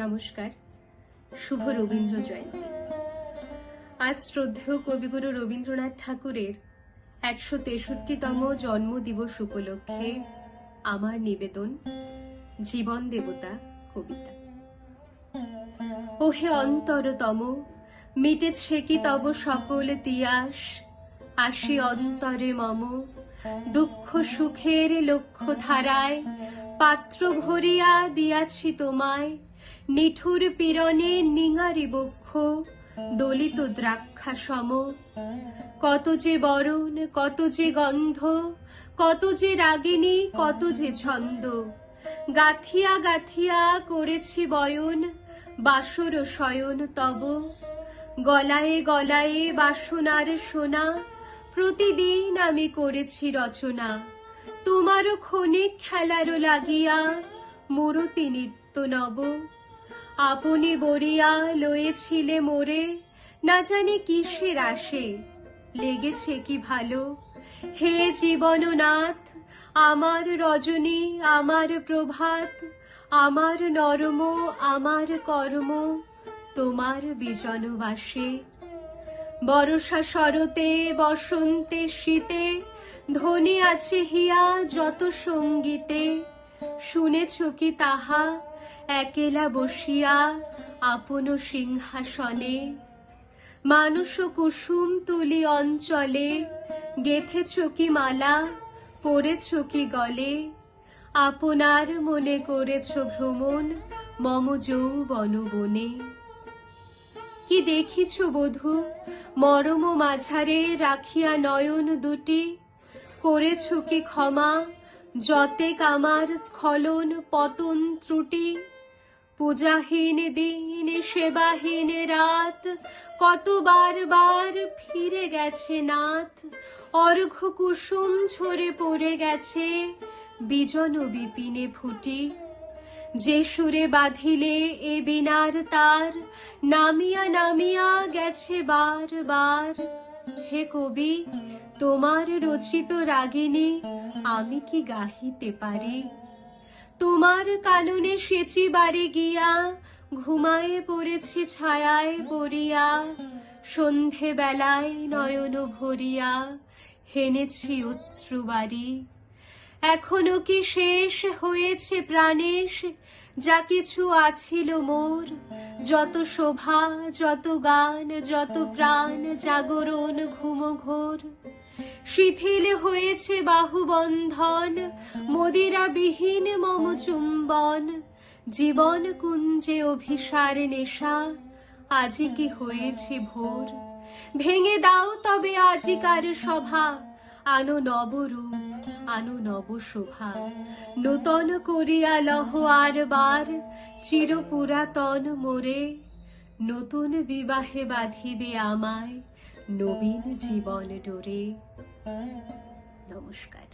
নমস্কার। শুভ রবীন্দ্র জয়ন্তী। আজ শ্রদ্ধেয় কবিগুরু রবীন্দ্রনাথ ঠাকুরের ১৬৩তম জন্মদিবস উপলক্ষে আমার নিবেদন জীবন দেবতা কবিতা। ওহে অন্তরতম, মিটেছে কি তব সকল তিয়াস, আসি অন্তরে মম দুঃখ সুখের লক্ষ্য ধারায়, পাত্র ভরিয়া দিয়াছি তোমায়, নিঠুর পীড়নে নিঙারি বক্ষ দলিত দ্রাক্ষা সম। কত যে বরণ, কত যে গন্ধ, কত যে রাগিনী, কত যে ছন্দ, গাথিয়া গাথিয়া করেছি বয়ন বাসর শয়ন তব। গলায়ে গলায়ে বাসনার সোনা, প্রতিদিন আমি করেছি রচনা, তোমারও ক্ষণিক খেলারও লাগিয়া মূরতি নিত্য নব। আপনি বরিয়া লয়েছিলে মোরে, না জানি কিসের আসে, লেগেছে কি ভালো। হে জীবননাথ, আমার রজনী, আমার প্রভাত, আমার নরম, আমার কর্ম তোমার বিজনবাসে। বর্ষা শরতে, বসন্তে, শীতে, ধ্বনি আছে হিয়া যত সঙ্গীতে, শুনেছ কি তাহা একেলা বসিয়া আপন সিংহাসনে। মানস কুসুম তুলি অঞ্চলে, গেথেছ কি মালা, পরেছ কি গলে, আপনার মনে করেছ ভ্রমণ মম যৌবন বনে। কি দেখিছ বধূ মরম মাঝারে রাখিয়া নয়ন দুটি, করেছ কি ক্ষমা যতেক আমার স্খলন পতন ত্রুটি। পূজাহীন দিন, সেবাহীন রাত, কতবার বার ফিরে গেছে নাথ, অর্ঘ্য কুসুম ঝরে পড়ে গেছে বিজন বিপিনে ফুটি। যে সুরে বাঁধিলে এ বীণার তার, নামিয়া নামিয়া গেছে বার বার। হে কবি, তোমার রচিত রাগিনী আমি কি গাহিতে পারি? তোমার কাননে সেচি বাড়ি গিয়া, ঘুমায়ে পড়েছি ছায়ায় পড়িয়া, সন্ধে বেলায় নয়ন ভরিয়া হেনেছি অশ্রুবারি। এখনো কি শেষ হয়েছে প্রাণেশ যা কিছু আছিল মোর, যত শোভা, যত গান, যত প্রাণ, জাগরণ ঘুমঘোর। শিথিল হয়েছে বাহুবন্ধন, মদিরা বিহীন মম চুম্বন, জীবন কুঞ্জে অভিসার নেশা আজি কি হয়েছে ভোর। ভেঙে দাও তবে আজিকার সভা, আনো নবরূপ, আনো নব শোভা, নূতন করিয়া লহ আর বার চির পুরাতন মোরে। নতুন বিবাহে বাঁধিবে আমায় নবীন জীবন ডোরে। নমস্কার।